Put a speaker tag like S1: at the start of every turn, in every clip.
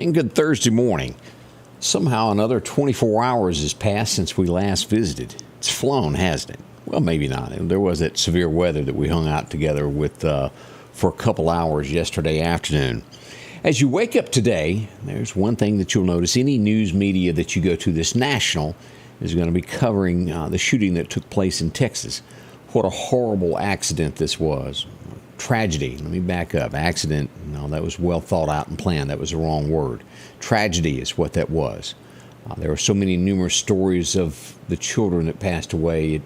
S1: And good Thursday morning. Somehow another 24 hours has passed since we last visited. It's flown, hasn't it? Well, maybe not. There was that severe weather that we hung out together with for a couple hours yesterday afternoon. As you wake up today, there's one thing that you'll notice. Any news media that you go to that's national is going to be covering the shooting that took place in Texas. What a horrible accident this was. Tragedy. Let me back up. Accident, no, that was well thought out and planned. That was the wrong word. Tragedy is what that was. There are so many numerous stories of the children that passed away.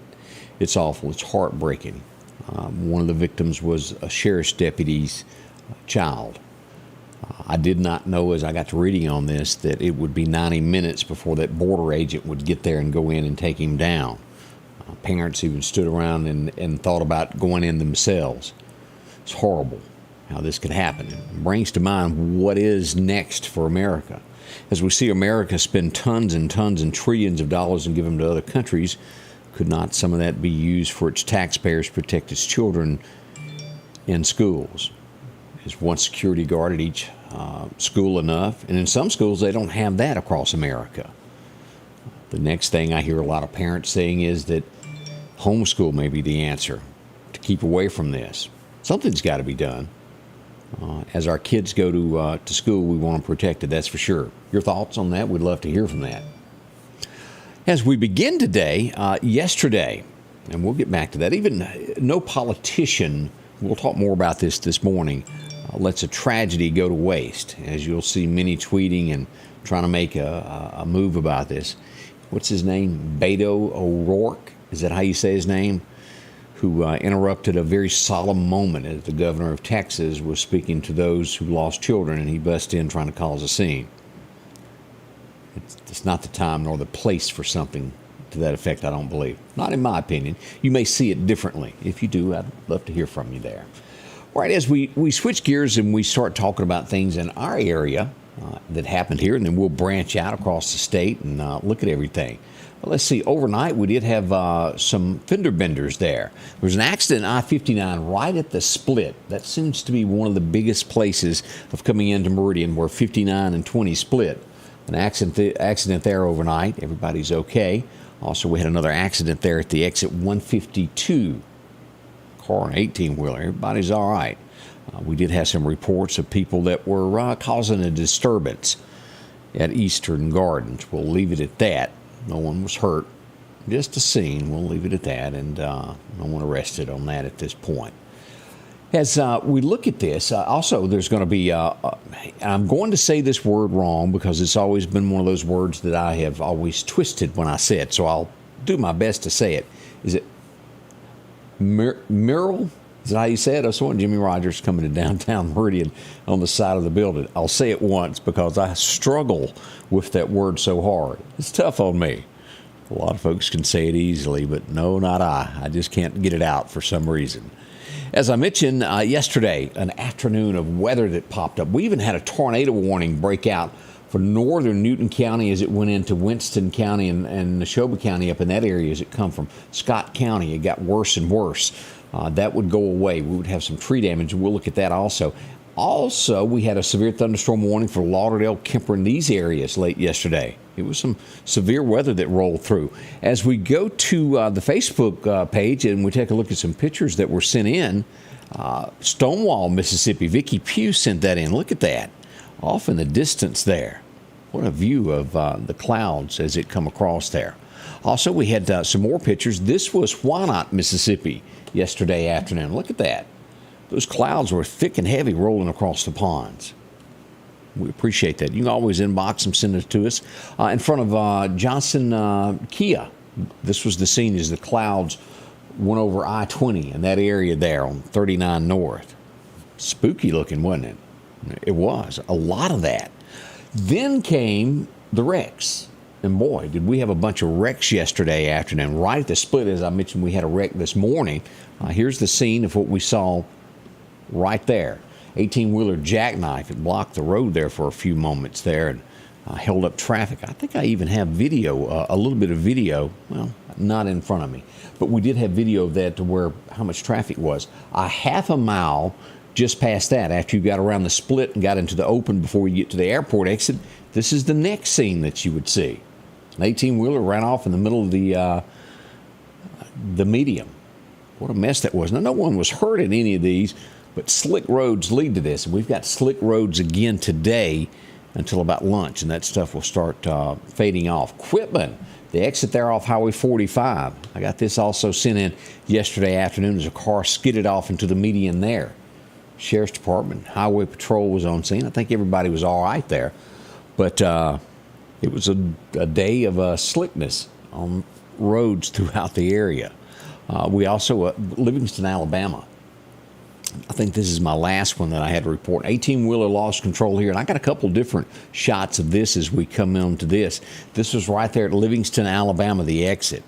S1: It's awful. It's heartbreaking. One of the victims was a sheriff's deputy's child. I did not know as I got to reading on this that it would be 90 minutes before that border agent would get there and go in and take him down. Parents even stood around and thought about going in themselves. It's horrible how this could happen. It brings to mind what is next for America. As we see America spend tons and tons and trillions of dollars and give them to other countries, could not some of that be used for its taxpayers to protect its children in schools? Is one security guard at each school enough? And in some schools, they don't have that across America. The next thing I hear a lot of parents saying is that homeschool may be the answer to keep away from this. Something's got to be done. As our kids go to school, we want them protected, that's for sure. Your thoughts on that? We'd love to hear from that. As we begin today, yesterday, and we'll get back to that, even no politician, we'll talk more about this morning, lets a tragedy go to waste. As you'll see many tweeting and trying to make a move about this. What's his name? Beto O'Rourke? Is that how you say his name? Who interrupted a very solemn moment as the governor of Texas was speaking to those who lost children, and he busted in trying to cause a scene. It's not the time nor the place for something to that effect, I don't believe. Not in my opinion. You may see it differently. If you do, I'd love to hear from you there. All right, as we switch gears and we start talking about things in our area that happened here, and then we'll branch out across the state and look at everything. Well, let's see. Overnight, we did have some fender benders there. There was an accident on I-59 right at the split. That seems to be one of the biggest places of coming into Meridian where 59 and 20 split. An accident there overnight. Everybody's okay. Also, we had another accident there at the exit 152. Car and 18-wheeler. Everybody's all right. We did have some reports of people that were causing a disturbance at Eastern Gardens. We'll leave it at that. No one was hurt. Just a scene. We'll leave it at that, and no one arrested on that at this point. As we look at this, also there's going to be, I'm going to say this word wrong because it's always been one of those words that I have always twisted when I say it, so I'll do my best to say it. Is it mural? Is that how you say it? I saw Jimmy Rogers coming to downtown Meridian on the side of the building. I'll say it once because I struggle with that word so hard. It's tough on me. A lot of folks can say it easily, but no, not I. I just can't get it out for some reason. As I mentioned yesterday, an afternoon of weather that popped up. We even had a tornado warning break out for northern Newton County as it went into Winston County and Neshoba County up in that area as it come from Scott County. It got worse and worse. That would go away. We would have some tree damage. We'll look at that also. Also, we had a severe thunderstorm warning for Lauderdale, Kemper, and these areas late yesterday. It was some severe weather that rolled through. As we go to the Facebook page and we take a look at some pictures that were sent in, Stonewall, Mississippi, Vicki Pugh sent that in. Look at that. Off in the distance there. What a view of the clouds as it come across there. Also, we had some more pictures. This was Wyandotte, Mississippi, yesterday afternoon. Look at that. Those clouds were thick and heavy rolling across the ponds. We appreciate that. You can always inbox them, send it to us. In front of Johnson Kia, this was the scene as the clouds went over I-20 in that area there on 39 North. Spooky looking, wasn't it? It was. A lot of that. Then came the wrecks. And boy, did we have a bunch of wrecks yesterday afternoon. Right at the split, as I mentioned, we had a wreck this morning. Here's the scene of what we saw right there. 18-wheeler jackknife. It blocked the road there for a few moments there and held up traffic. I think I even have video, a little bit of video. Well, not in front of me. But we did have video of that to where how much traffic was. A half a mile just past that, after you got around the split and got into the open before you get to the airport exit, this is the next scene that you would see. An 18-wheeler ran off in the middle of the medium. What a mess that was. Now, no one was hurt in any of these, but slick roads lead to this. And we've got slick roads again today until about lunch, and that stuff will start fading off. Quitman, the exit there off Highway 45. I got this also sent in yesterday afternoon as a car skidded off into the median there. Sheriff's Department, Highway Patrol was on scene. I think everybody was all right there. But it was a day of slickness on roads throughout the area. We also, Livingston, Alabama. I think this is my last one that I had to report. 18-wheeler lost control here. And I got a couple different shots of this as we come into this. This was right there at Livingston, Alabama, the exit.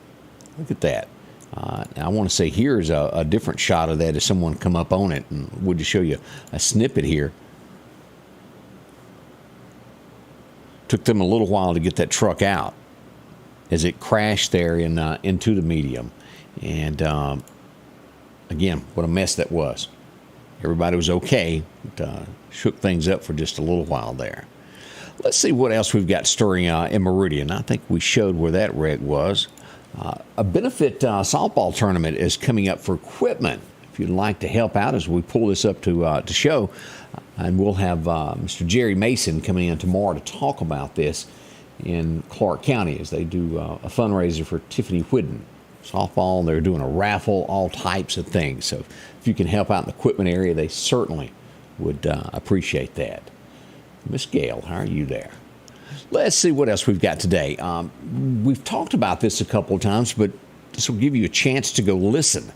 S1: Look at that. I want to say here's a different shot of that as someone come up on it. And we'll just show you a snippet here. Took them a little while to get that truck out as it crashed there into the medium. And again, what a mess that was. Everybody was okay, but shook things up for just a little while there. Let's see what else we've got stirring in Meridian. I think we showed where that wreck was. A benefit softball tournament is coming up for Quitman. If you'd like to help out as we pull this up to show, and we'll have Mr. Jerry Mason coming in tomorrow to talk about this in Clark County as they do a fundraiser for Tiffany Whidden. Softball, they're doing a raffle, all types of things. So if you can help out in the Quitman area, they certainly would appreciate that. Miss Gail, how are you there? Let's see what else we've got today. We've talked about this a couple of times, but this will give you a chance to go listen,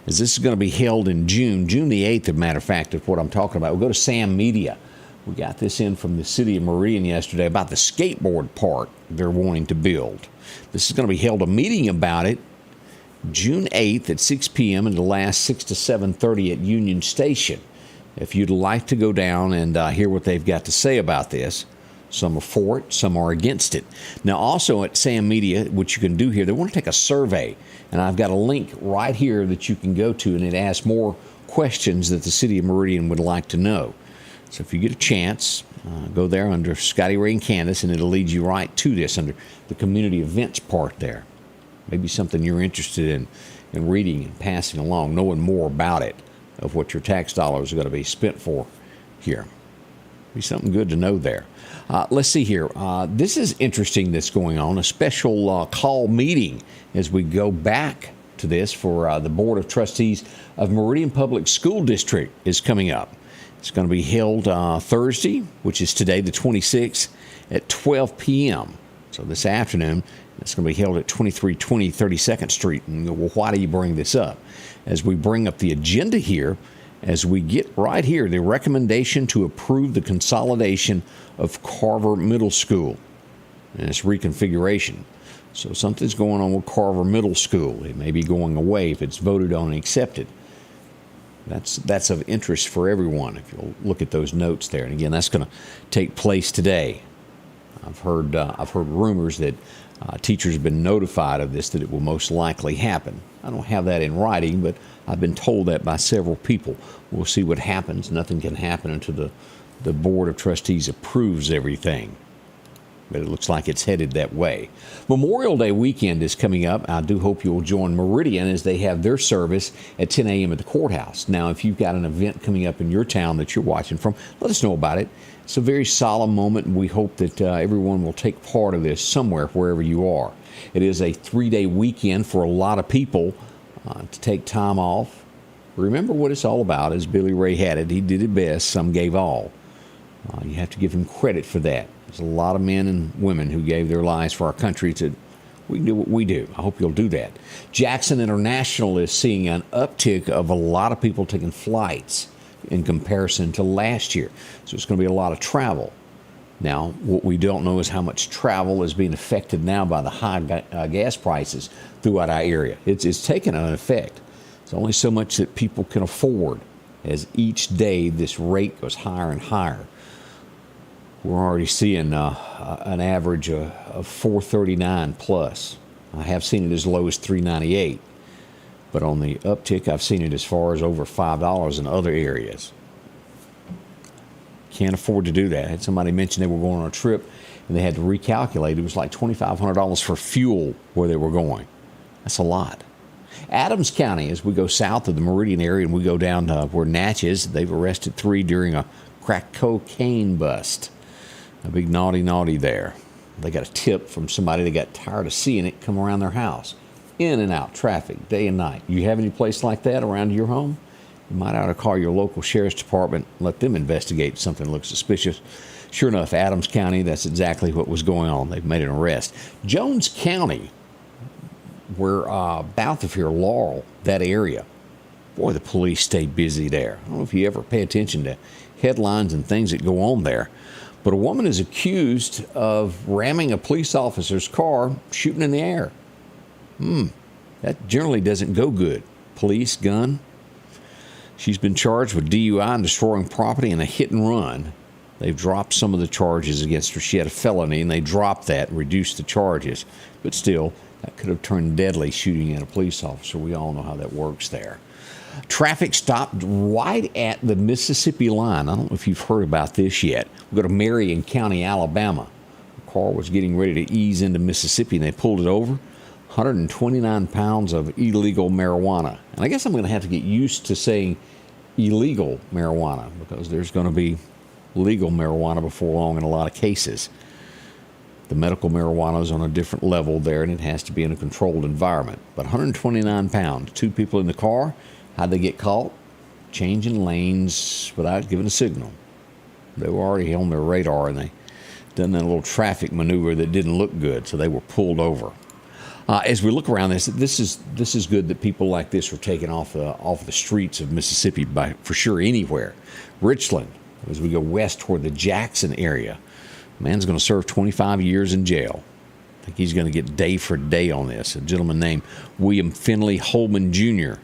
S1: as this is going to be held in June the 8th, as a matter of fact, of what I'm talking about. We'll go to Sam Media. We got this in from the city of Meridian yesterday about the skateboard park they're wanting to build. This is going to be held, a meeting about it, June 8th at 6 p.m. and it'll last 6 to 7:30 at Union Station. If you'd like to go down and hear what they've got to say about this, some are for it, some are against it. Now, also at Sam Media, what you can do here, they want to take a survey, and I've got a link right here that you can go to, and it asks more questions that the city of Meridian would like to know. So if you get a chance, go there under Scotty Ray Candace, and it'll lead you right to this under the community events part there. Maybe something you're interested in reading and passing along, knowing more about it, of what your tax dollars are going to be spent for here. Be something good to know there. Let's see here. This is interesting that's going on, a special call meeting as we go back to this for the Board of Trustees of Meridian Public School District is coming up. It's going to be held Thursday, which is today, the 26th, at 12 p.m. So this afternoon, it's going to be held at 2320 32nd Street. And well, why do you bring this up? As we bring up the agenda here, as we get right here, the recommendation to approve the consolidation of Carver Middle School and its reconfiguration. So something's going on with Carver Middle School. It may be going away if it's voted on and accepted. That's of interest for everyone if you'll look at those notes there. And again, that's going to take place today. I've heard rumors that teachers have been notified of this, that it will most likely happen. I don't have that in writing, but I've been told that by several people. We'll see what happens. Nothing can happen until the Board of Trustees approves everything. But it looks like it's headed that way. Memorial Day weekend is coming up. I do hope you'll join Meridian as they have their service at 10 a.m. at the courthouse. Now, if you've got an event coming up in your town that you're watching from, let us know about it. It's a very solemn moment, and we hope that everyone will take part of this somewhere, wherever you are. It is a 3-day weekend for a lot of people to take time off. Remember what it's all about, as Billy Ray had it. He did it best, some gave all. You have to give him credit for that. There's a lot of men and women who gave their lives for our country to we can do what we do. I hope you'll do that. Jackson International is seeing an uptick of a lot of people taking flights in comparison to last year. So it's going to be a lot of travel. Now, what we don't know is how much travel is being affected now by the high gas prices throughout our area. It's taken an effect. It's only so much that people can afford as each day this rate goes higher and higher. We're already seeing an average of $4.39 plus. I have seen it as low as $3.98. But on the uptick, I've seen it as far as over $5 in other areas. Can't afford to do that. I had somebody mention they were going on a trip and they had to recalculate. It was like $2,500 for fuel where they were going. That's a lot. Adams County, as we go south of the Meridian area and we go down to where Natch is, they've arrested 3 during a crack cocaine bust. A big naughty there. They got a tip from somebody that got tired of seeing it come around their house. In and out traffic, day and night. You have any place like that around your home? You might ought to call your local sheriff's department and let them investigate if something looks suspicious. Sure enough, Adams County, that's exactly what was going on. They've made an arrest. Jones County, where south of here, Laurel, that area, boy, the police stay busy there. I don't know if you ever pay attention to headlines and things that go on there, but a woman is accused of ramming a police officer's car, shooting in the air. That generally doesn't go good. Police, gun. She's been charged with DUI and destroying property and a hit and run. They've dropped some of the charges against her. She had a felony, and they dropped that and reduced the charges. But still, that could have turned deadly, shooting at a police officer. We all know how that works there. Traffic stopped right at the Mississippi line. I don't know if you've heard about this yet. We go to Marion County, Alabama. The car was getting ready to ease into Mississippi, and they pulled it over. 129 pounds of illegal marijuana. And I guess I'm going to have to get used to saying illegal marijuana because there's going to be legal marijuana before long in a lot of cases. The medical marijuana is on a different level there, and it has to be in a controlled environment. But 129 pounds, 2 people in the car. How'd they get caught? Changing lanes without giving a signal. They were already on their radar, and they done that little traffic maneuver that didn't look good, so they were pulled over. As we look around this is good that people like this are taken off the streets of Mississippi by for sure anywhere. Richland, as we go west toward the Jackson area, man's going to serve 25 years in jail. I think he's going to get day for day on this. A gentleman named William Finley Holman Jr.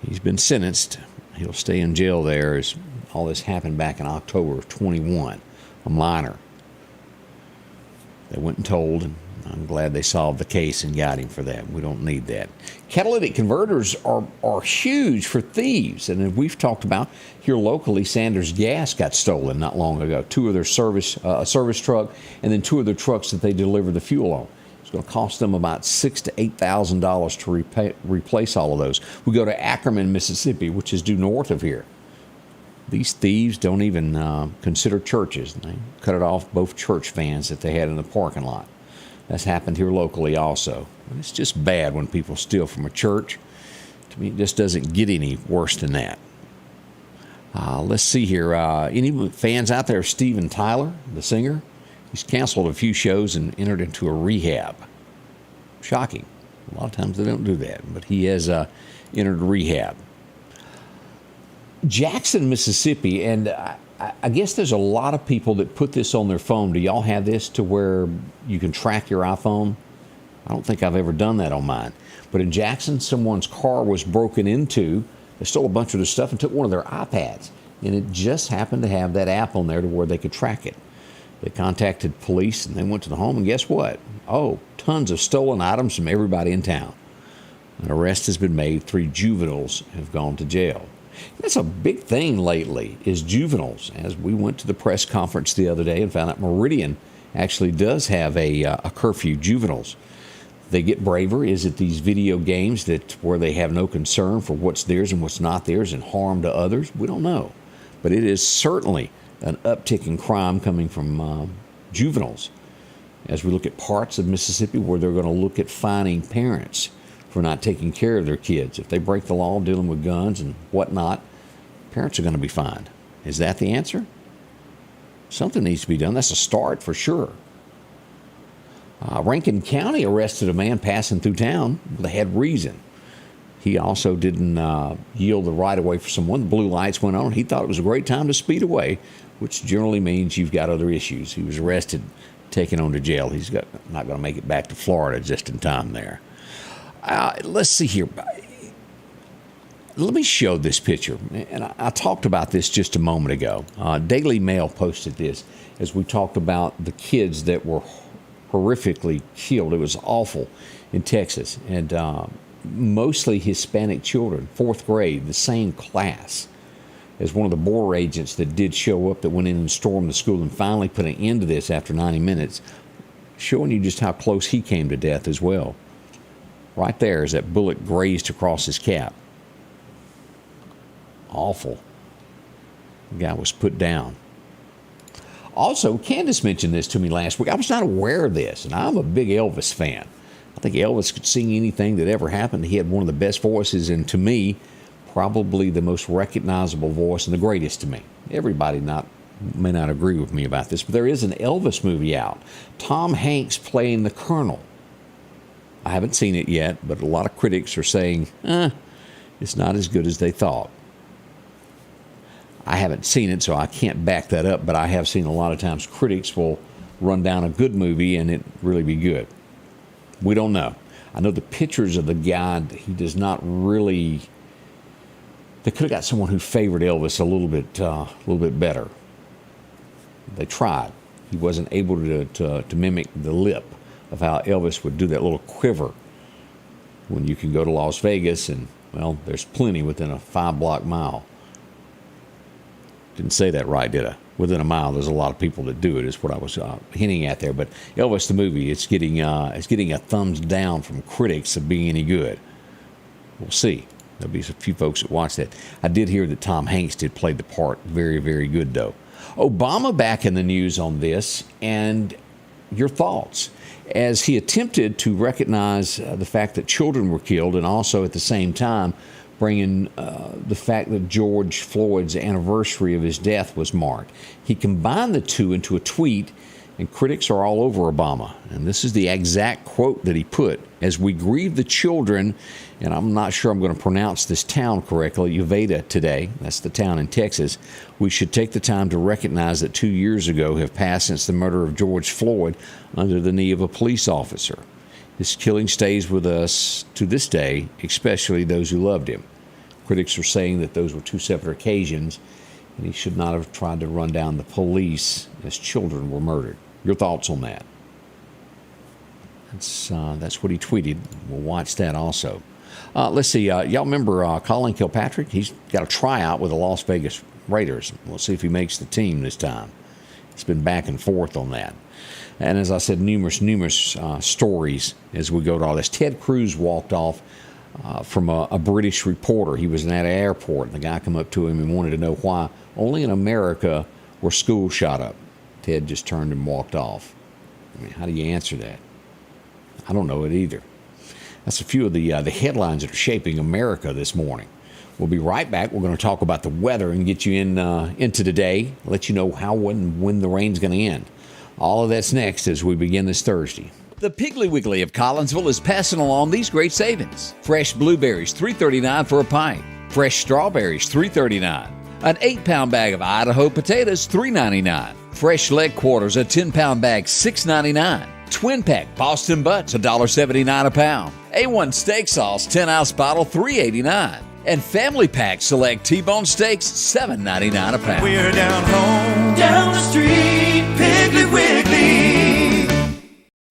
S1: He's been sentenced. He'll stay in jail there as all this happened back in October of 21. A minor. They went and told, and I'm glad they solved the case and got him for that. We don't need that. Catalytic converters are huge for thieves. And as we've talked about here locally, Sanders Gas got stolen not long ago. 2 of their service truck and then 2 of their trucks that they deliver the fuel on. It's going to cost them about $6,000 to $8,000 to replace all of those. We go to Ackerman, Mississippi, which is due north of here. These thieves don't even consider churches. They cut it off both church vans that they had in the parking lot. That's happened here locally also. It's just bad when people steal from a church. To me, it just doesn't get any worse than that. Let's see here. Any fans out there of Steven Tyler, the singer? He's canceled a few shows and entered into a rehab. Shocking. A lot of times they don't do that, but he has entered rehab. Jackson, Mississippi, and I guess there's a lot of people that put this on their phone. Do y'all have this to where you can track your iPhone? I don't think I've ever done that on mine. But in Jackson, someone's car was broken into. They stole a bunch of their stuff and took one of their iPads. And it just happened to have that app on there to where they could track it. They contacted police and they went to the home, and guess what? Oh, tons of stolen items from everybody in town. An arrest has been made. 3 juveniles have gone to jail. That's a big thing lately, is juveniles. As we went to the press conference the other day and found out Meridian actually does have a curfew, juveniles. They get braver. Is it these video games where they have no concern for what's theirs and what's not theirs and harm to others? We don't know. But it is certainly an uptick in crime coming from juveniles. As we look at parts of Mississippi where they're going to look at fining parents for not taking care of their kids. If they break the law dealing with guns and whatnot, parents are going to be fined. Is that the answer? Something needs to be done. That's a start for sure. Rankin County arrested a man passing through town with a head reason. He also didn't yield the right of way for someone. The blue lights went on. He thought it was a great time to speed away, which generally means you've got other issues. He was arrested, taken on to jail. He's not going to make it back to Florida just in time there. Let's see here. Let me show this picture. And I talked about this just a moment ago. Daily Mail posted this as we talked about the kids that were horrifically killed. It was awful in Texas. And mostly Hispanic children, 4th grade, the same class. as one of the border agents that did show up, that went in and stormed the school and finally put an end to this after 90 minutes, showing you just how close he came to death as well. Right there as that bullet grazed across his cap. Awful. The guy was put down. Also, Candace mentioned this to me last week. I was not aware of this, and I'm a big Elvis fan. I think Elvis could sing anything that ever happened. He had one of the best voices, and to me, probably the most recognizable voice and the greatest to me. Everybody may not agree with me about this, but there is an Elvis movie out. Tom Hanks playing the Colonel. I haven't seen it yet, but a lot of critics are saying, it's not as good as they thought. I haven't seen it, so I can't back that up, but I have seen a lot of times critics will run down a good movie and it really be good. We don't know. I know the pictures of the guy, he does not really... They could have got someone who favored Elvis a little bit better. They tried. He wasn't able to mimic the lip of how Elvis would do that little quiver when you can go to Las Vegas and, well, there's plenty within a 5-block mile. Didn't say that right, did I? Within a mile, there's a lot of people that do it, is what I was hinting at there. But Elvis the movie, it's getting a thumbs down from critics of being any good. We'll see. There'll be a few folks that watch that. I did hear that Tom Hanks did play the part very, very good, though. Obama back in the news on this, and your thoughts as he attempted to recognize the fact that children were killed, and also at the same time bringing the fact that George Floyd's anniversary of his death was marked. He combined the two into a tweet, and critics are all over Obama. And this is the exact quote that he put: "As we grieve the children," and I'm not sure I'm going to pronounce this town correctly, Uvalde today, that's the town in Texas, "we should take the time to recognize that 2 years ago have passed since the murder of George Floyd under the knee of a police officer. This killing stays with us to this day, especially those who loved him." Critics are saying that those were two separate occasions, and he should not have tried to run down the police as children were murdered. Your thoughts on that? That's what he tweeted. We'll watch that also. Let's see. Y'all remember Colin Kilpatrick? He's got a tryout with the Las Vegas Raiders. We'll see if he makes the team this time. It's been back and forth on that. And as I said, numerous stories as we go to all this. Ted Cruz walked off from a British reporter. He was at an airport, and the guy come up to him and wanted to know why only in America were schools shot up. Ted just turned and walked off. I mean, how do you answer that? I don't know it either. That's a few of the headlines that are shaping America this morning. We'll be right back. We're going to talk about the weather and get you into today, let you know how when the rain's going to end. All of that's next as we begin this Thursday.
S2: The Piggly Wiggly of Collinsville is passing along these great savings. Fresh blueberries, $3.39 for a pint. Fresh strawberries, $3.39. An 8-pound bag of Idaho potatoes, $3.99. Fresh leg quarters, a 10-pound bag, $6.99. Twin pack Boston butts, $1.79 a pound. A1 steak sauce, 10-ounce bottle, $3.89. And family pack select T-bone steaks, $7.99 a pound.
S3: We're down home, down the street, Piggly Wiggly.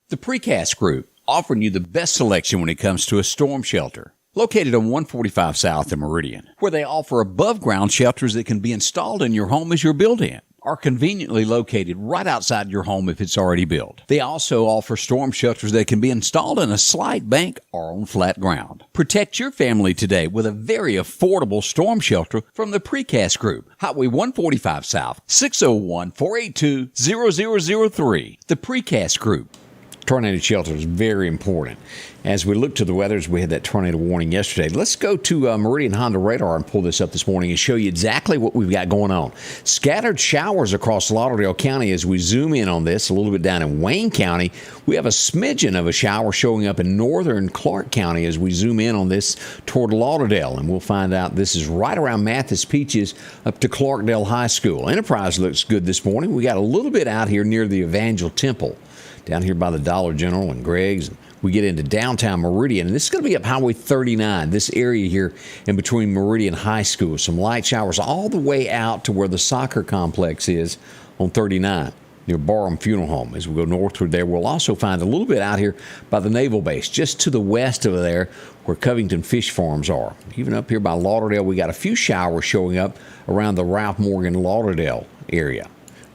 S2: The Precast Group, offering you the best selection when it comes to a storm shelter. Located on 145 South in Meridian, where they offer above-ground shelters that can be installed in your home as you're built-in, are conveniently located right outside your home if it's already built. They also offer storm shelters that can be installed in a slight bank or on flat ground. Protect your family today with a very affordable storm shelter from the Precast Group. Highway 145 South, 601-482-0003. The Precast Group.
S1: Tornado shelter is very important. As we look to the weather, as we had that tornado warning yesterday, let's go to Meridian Honda radar and pull this up this morning and show you exactly what we've got going on. Scattered showers across Lauderdale County as we zoom in on this. A little bit down in Wayne County, we have a smidgen of a shower showing up in northern Clark County as we zoom in on this toward Lauderdale. And we'll find out this is right around Mathis Peaches up to Clarkdale High School. Enterprise looks good this morning. We got a little bit out here near the Evangel Temple, down here by the Dollar General and Greg's. We get into downtown Meridian, and this is going to be up Highway 39, this area here in between Meridian High School. Some light showers all the way out to where the soccer complex is on 39. near Barham Funeral Home. As we go northward there, we'll also find a little bit out here by the Naval Base, just to the west of there where Covington Fish Farms are. Even up here by Lauderdale, we got a few showers showing up around the Ralph Morgan Lauderdale area.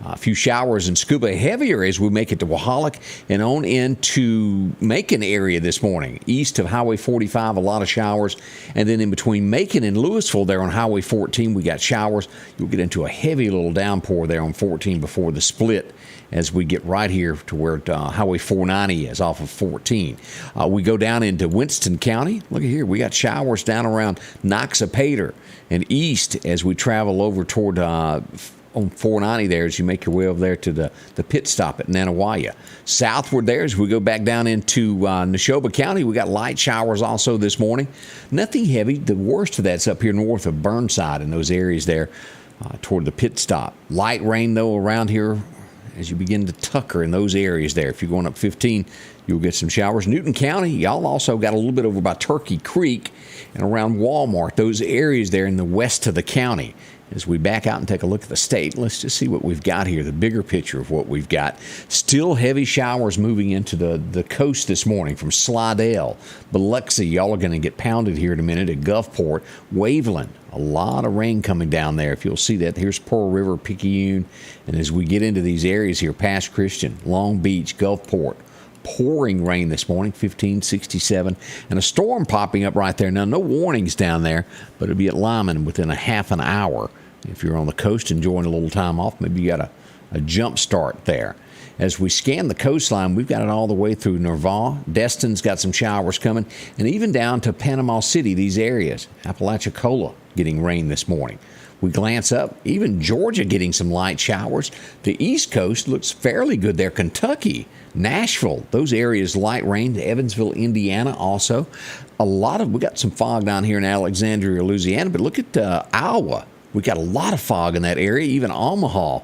S1: A few showers in Scuba, heavier as we make it to Wahala and on into Macon area this morning. East of Highway 45, a lot of showers. And then in between Macon and Louisville there on Highway 14, we got showers. You'll get into a heavy little downpour there on 14 before the split as we get right here to where Highway 490 is off of 14. We go down into Winston County. Look at here. We got showers down around Noxapater and east as we travel over toward on 490 there as you make your way over there to the pit stop at Nanawaya. Southward there as we go back down into Neshoba County, we got light showers also this morning. Nothing heavy. The worst of that's up here north of Burnside in those areas there toward the pit stop. Light rain, though, around here as you begin to Tucker in those areas there. If you're going up 15, you'll get some showers. Newton County, y'all also got a little bit over by Turkey Creek and around Walmart, those areas there in the west of the county. As we back out and take a look at the state, let's just see what we've got here, the bigger picture of what we've got. Still heavy showers moving into the coast this morning from Slidell, Biloxi. Y'all are going to get pounded here in a minute at Gulfport. Waveland, a lot of rain coming down there. If you'll see that, here's Pearl River, Picayune. And as we get into these areas here, Pass Christian, Long Beach, Gulfport, pouring rain this morning, 15, 67, and a storm popping up right there. Now, no warnings down there, but it'll be at Lyman within a half an hour. If you're on the coast enjoying a little time off, maybe you got a jump start there. As we scan the coastline, we've got it all the way through Nerval. Destin's got some showers coming, and even down to Panama City, these areas. Apalachicola getting rain this morning. We glance up, even Georgia getting some light showers. The East Coast looks fairly good there. Kentucky, Nashville, those areas light rain. Evansville, Indiana also. We got some fog down here in Alexandria, Louisiana, but look at Iowa. We got a lot of fog in that area. Even Omaha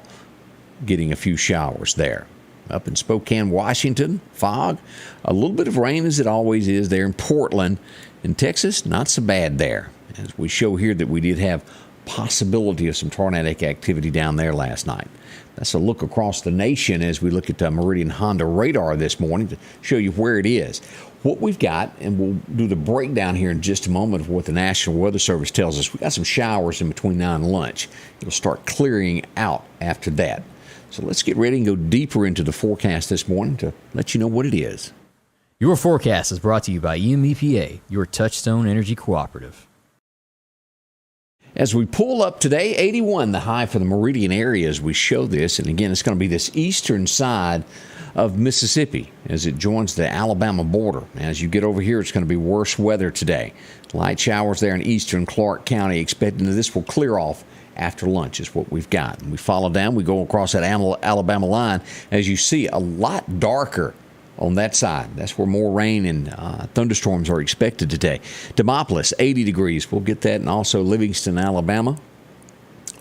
S1: getting a few showers there. Up in Spokane, Washington, fog. A little bit of rain as it always is there in Portland. In Texas, not so bad there. As we show here that we did have possibility of some tornadic activity down there last night. That's a look across the nation as we look at Meridian Honda radar this morning to show you where it is. What we've got, and we'll do the breakdown here in just a moment of what the National Weather Service tells us. We've got some showers in between now and lunch. It'll start clearing out after that. So let's get ready and go deeper into the forecast this morning to let you know what it is.
S4: Your forecast is brought to you by EMEPA, your Touchstone Energy Cooperative.
S1: As we pull up today, 81 the high for the Meridian area as we show this. And again, it's going to be this eastern side of Mississippi as it joins the Alabama border. As you get over here, it's going to be worse weather today. Light showers there in eastern Clark County, expecting that this will clear off after lunch is what we've got. And we follow down, we go across that Alabama line. As you see, a lot darker on that side. That's where more rain and thunderstorms are expected today. Demopolis, 80 degrees. We'll get that. And also Livingston, Alabama.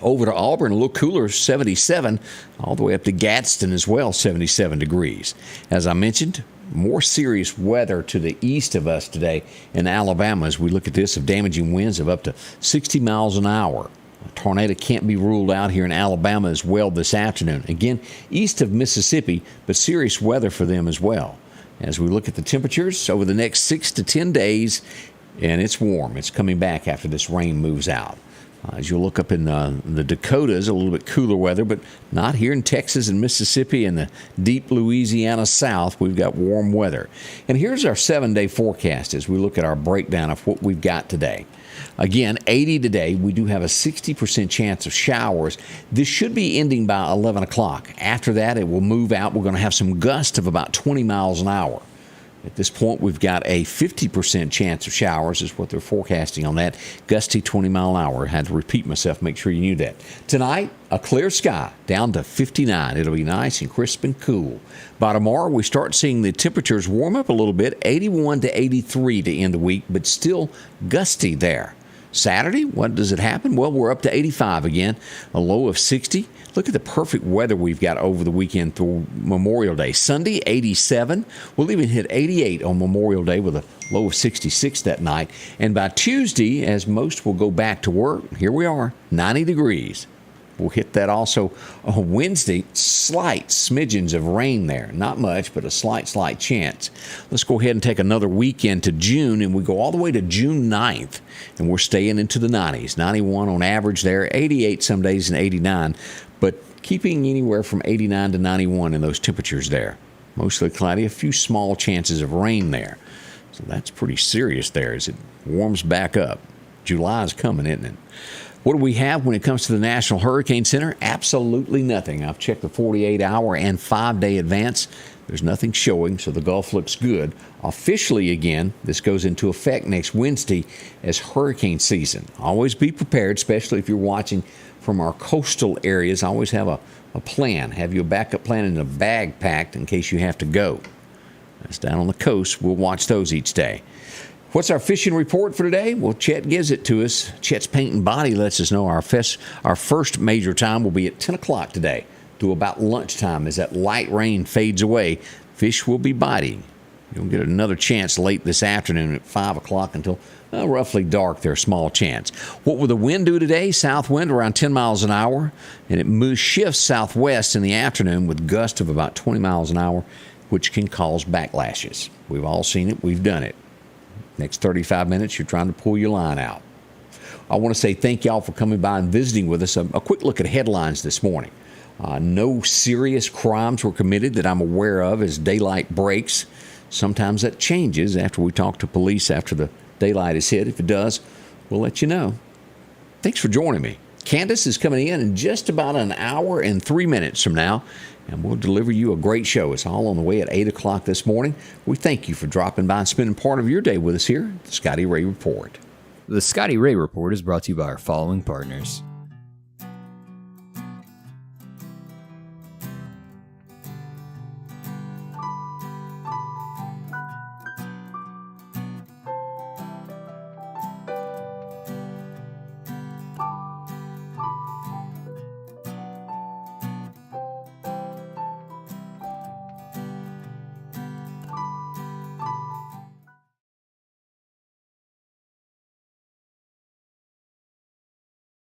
S1: Over to Auburn, a little cooler, 77, all the way up to Gadsden as well, 77 degrees. As I mentioned, more serious weather to the east of us today in Alabama as we look at this of damaging winds of up to 60 miles an hour. A tornado can't be ruled out here in Alabama as well this afternoon. Again, east of Mississippi, but serious weather for them as well. As we look at the temperatures over the next 6 to 10 days, and it's warm. It's coming back after this rain moves out. As you look up in the Dakotas, a little bit cooler weather, but not here in Texas and Mississippi and the deep Louisiana south. We've got warm weather. And here's our 7-day forecast as we look at our breakdown of what we've got today. Again, 80 today. We do have a 60% chance of showers. This should be ending by 11 o'clock. After that, it will move out. We're going to have some gusts of about 20 miles an hour. At this point, we've got a 50% chance of showers is what they're forecasting on that. Gusty 20 mile an hour. I had to repeat myself, make sure you knew that. Tonight, a clear sky down to 59. It'll be nice and crisp and cool. By tomorrow, we start seeing the temperatures warm up a little bit, 81 to 83 to end the week, but still gusty there. Saturday, what does it happen? Well, we're up to 85 again, a low of 60. Look at the perfect weather we've got over the weekend through Memorial Day. Sunday, 87. We'll even hit 88 on Memorial Day with a low of 66 that night. And by Tuesday, as most will go back to work, here we are, 90 degrees. We'll hit that also on Wednesday. Slight smidgens of rain there. Not much, but a slight chance. Let's go ahead and take another weekend to June, and we go all the way to June 9th, and we're staying into the 90s. 91 on average there, 88 some days, and 89, but keeping anywhere from 89 to 91 in those temperatures there. Mostly cloudy, a few small chances of rain there. So that's pretty serious there as it warms back up. July's coming, isn't it? What do we have when it comes to the National Hurricane Center? Absolutely nothing. I've checked the 48-hour and 5-day advance. There's nothing showing, so the Gulf looks good. Officially, again, this goes into effect next Wednesday as hurricane season. Always be prepared, especially if you're watching from our coastal areas. Always have a plan. Have your backup plan in a bag packed in case you have to go. That's down on the coast. We'll watch those each day. What's our fishing report for today? Well, Chet gives it to us. Chet's Paint and Body lets us know our first major time will be at 10 o'clock today to about lunchtime. As that light rain fades away, fish will be biting. You'll get another chance late this afternoon at 5 o'clock until roughly dark there, small chance. What will the wind do today? South wind around 10 miles an hour, and it shifts southwest in the afternoon with gusts of about 20 miles an hour, which can cause backlashes. We've all seen it. We've done it. Next 35 minutes, you're trying to pull your line out. I want to say thank y'all for coming by and visiting with us. A quick look at headlines this morning. No serious crimes were committed that I'm aware of as daylight breaks. Sometimes that changes after we talk to police after the daylight is hit. If it does, we'll let you know. Thanks for joining me. Candace is coming in just about an hour and 3 minutes from now, and we'll deliver you a great show. It's all on the way at 8 o'clock this morning. We thank you for dropping by and spending part of your day with us here at the Scotty Ray Report.
S4: The Scotty Ray Report is brought to you by our following partners: